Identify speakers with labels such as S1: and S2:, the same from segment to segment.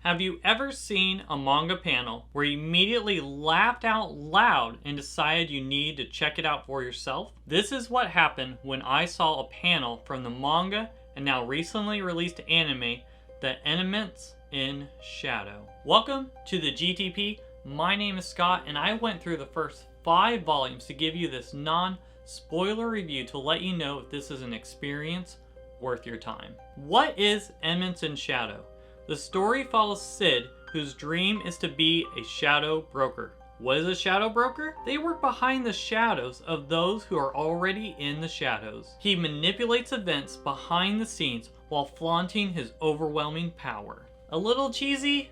S1: Have you ever seen a manga panel where you immediately laughed out loud and decided you need to check it out for yourself? This is what happened when I saw a panel from the manga and now recently released anime, The Eminence in Shadow. Welcome to the GTP. My name is Scott and I went through the first 5 volumes to give you this non-spoiler review to let you know if this is an experience worth your time. What is Eminence in Shadow? The story follows Sid, whose dream is to be a shadow broker. What is a shadow broker? They work behind the shadows of those who are already in the shadows. He manipulates events behind the scenes while flaunting his overwhelming power. A little cheesy?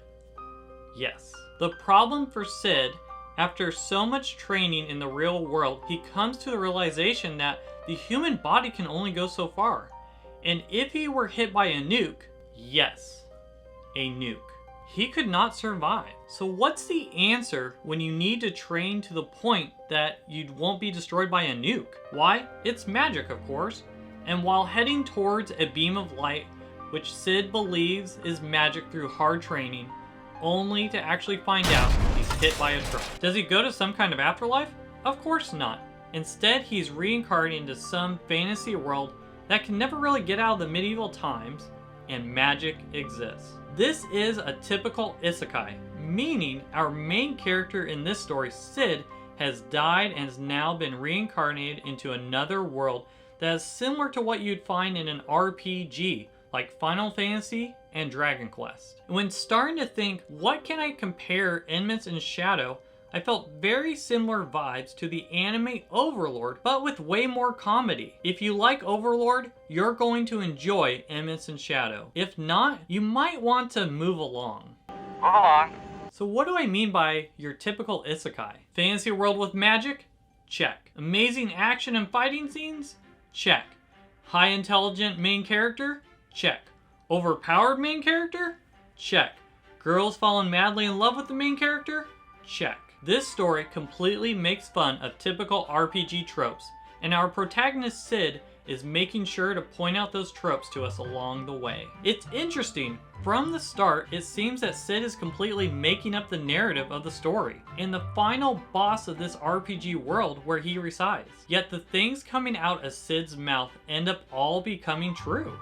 S1: Yes. The problem for Sid, after so much training in the real world, he comes to the realization that the human body can only go so far. And if he were hit by a nuke, yes, a nuke, he could not survive. So what's the answer when you need to train to the point that you won't be destroyed by a nuke? Why? It's magic, of course. And while heading towards a beam of light, which Sid believes is magic through hard training, only to actually find out he's hit by a truck. Does he go to some kind of afterlife? Of course not. Instead, he's reincarnated into some fantasy world that can never really get out of the medieval times, and magic exists. This is a typical Isekai, meaning our main character in this story, Sid, has died and has now been reincarnated into another world that is similar to what you'd find in an RPG, like Final Fantasy and Dragon Quest. When starting to think, what can I compare Eminence in Shadow, I felt very similar vibes to the anime Overlord, but with way more comedy. If you like Overlord, you're going to enjoy Eminence in Shadow. If not, you might want to move along. So what do I mean by your typical Isekai? Fantasy world with magic? Check. Amazing action and fighting scenes? Check. High intelligent main character? Check. Overpowered main character? Check. Girls falling madly in love with the main character? Check. This story completely makes fun of typical RPG tropes, and our protagonist Sid is making sure to point out those tropes to us along the way. It's interesting, from the start it seems that Sid is completely making up the narrative of the story, and the final boss of this RPG world where he resides. Yet the things coming out of Sid's mouth end up all becoming true.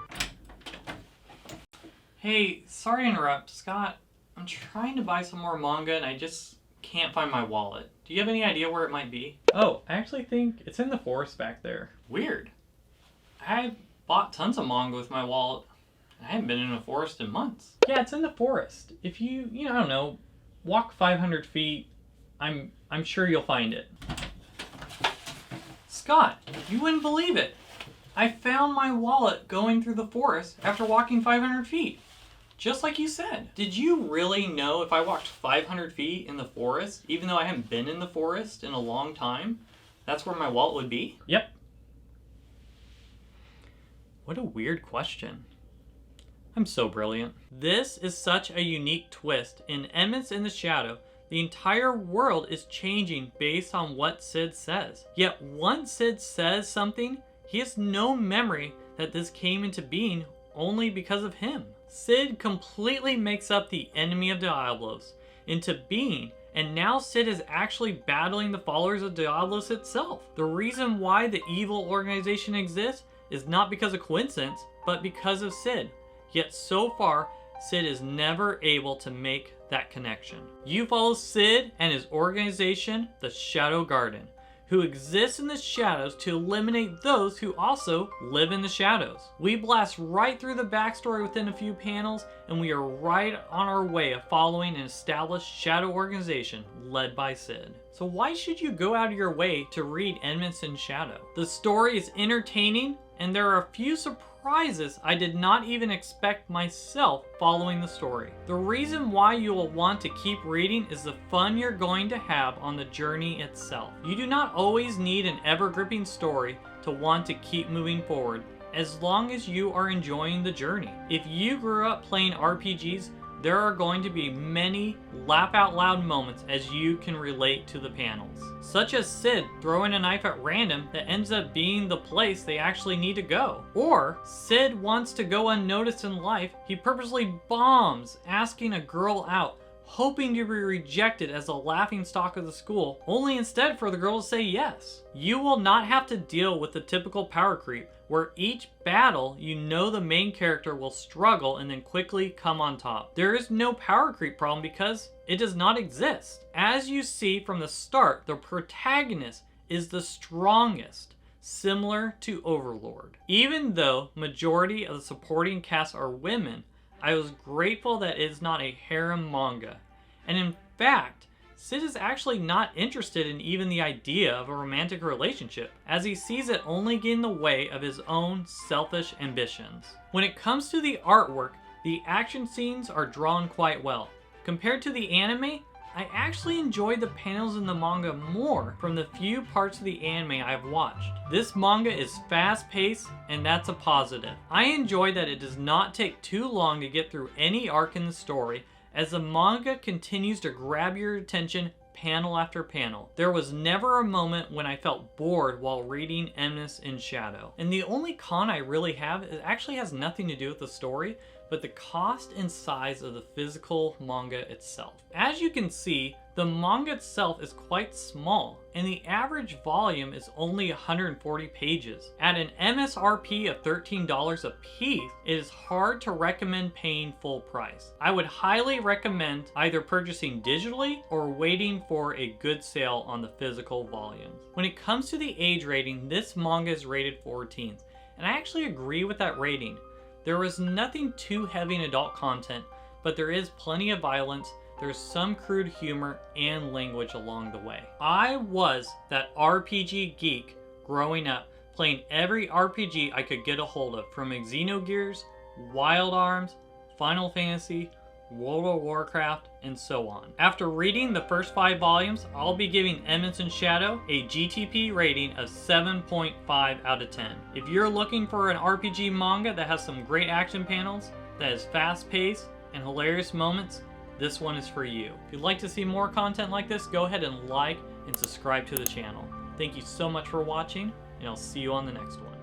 S1: Hey, sorry to interrupt, Scott. I'm trying to buy some more manga and I just can't find my wallet. Do you have any idea where it might be? Oh, I actually think it's in the forest back there. Weird. I bought tons of manga with my wallet. I haven't been in a forest in months. Yeah, it's in the forest. If you I don't know, walk 500 feet, I'm sure you'll find it. Scott, you wouldn't believe it. I found my wallet going through the forest after walking 500 feet. Just like you said. Did you really know if I walked 500 feet in the forest, even though I haven't been in the forest in a long time, that's where my wallet would be? Yep. What a weird question. I'm so brilliant. This is such a unique twist. In Eminence in the Shadow, the entire world is changing based on what Sid says. Yet once Sid says something, he has no memory that this came into being only because of him. Sid completely makes up the enemy of Diablos into being, and now Sid is actually battling the followers of Diablos itself. The reason why the evil organization exists is not because of coincidence, but because of Sid. Yet so far, Sid is never able to make that connection. You follow Sid and his organization, the Shadow Garden, who exists in the shadows to eliminate those who also live in the shadows. We blast right through the backstory within a few panels, and we are right on our way of following an established shadow organization led by Sid. So why should you go out of your way to read Eminence in Shadow? The story is entertaining, and there are a few surprises I did not even expect myself following the story. The reason why you will want to keep reading is the fun you're going to have on the journey itself. You do not always need an ever-gripping story to want to keep moving forward, as long as you are enjoying the journey. If you grew up playing RPGs, there are going to be many laugh out loud moments as you can relate to the panels. Such as Sid throwing a knife at random that ends up being the place they actually need to go. Or Sid wants to go unnoticed in life, he purposely bombs asking a girl out, hoping to be rejected as the laughingstock of the school, only instead for the girl to say yes. You will not have to deal with the typical power creep, where each battle you know the main character will struggle and then quickly come on top. There is no power creep problem because it does not exist. As you see from the start, the protagonist is the strongest, similar to Overlord. Even though majority of the supporting cast are women, I was grateful that it is not a harem manga. And in fact, Sid is actually not interested in even the idea of a romantic relationship, as he sees it only get in the way of his own selfish ambitions. When it comes to the artwork, the action scenes are drawn quite well. Compared to the anime, I actually enjoyed the panels in the manga more from the few parts of the anime I've watched. This manga is fast-paced, and that's a positive. I enjoy that it does not take too long to get through any arc in the story, as the manga continues to grab your attention panel after panel. There was never a moment when I felt bored while reading Eminence in Shadow. And the only con I really have, it actually has nothing to do with the story, but the cost and size of the physical manga itself. As you can see, the manga itself is quite small, and the average volume is only 140 pages. At an MSRP of $13 a piece, it is hard to recommend paying full price. I would highly recommend either purchasing digitally or waiting for a good sale on the physical volumes. When it comes to the age rating, this manga is rated for teens, and I actually agree with that rating. There is nothing too heavy in adult content, but there is plenty of violence, there's some crude humor and language along the way. I was that RPG geek growing up, playing every RPG I could get a hold of, from Xenogears, Wild Arms, Final Fantasy, World of Warcraft, and so on. After reading the first 5 volumes, I'll be giving Eminence in Shadow a GTP rating of 7.5 out of 10. If you're looking for an RPG manga that has some great action panels, that is fast-paced and hilarious moments, this one is for you. If you'd like to see more content like this, go ahead and like and subscribe to the channel. Thank you so much for watching, and I'll see you on the next one.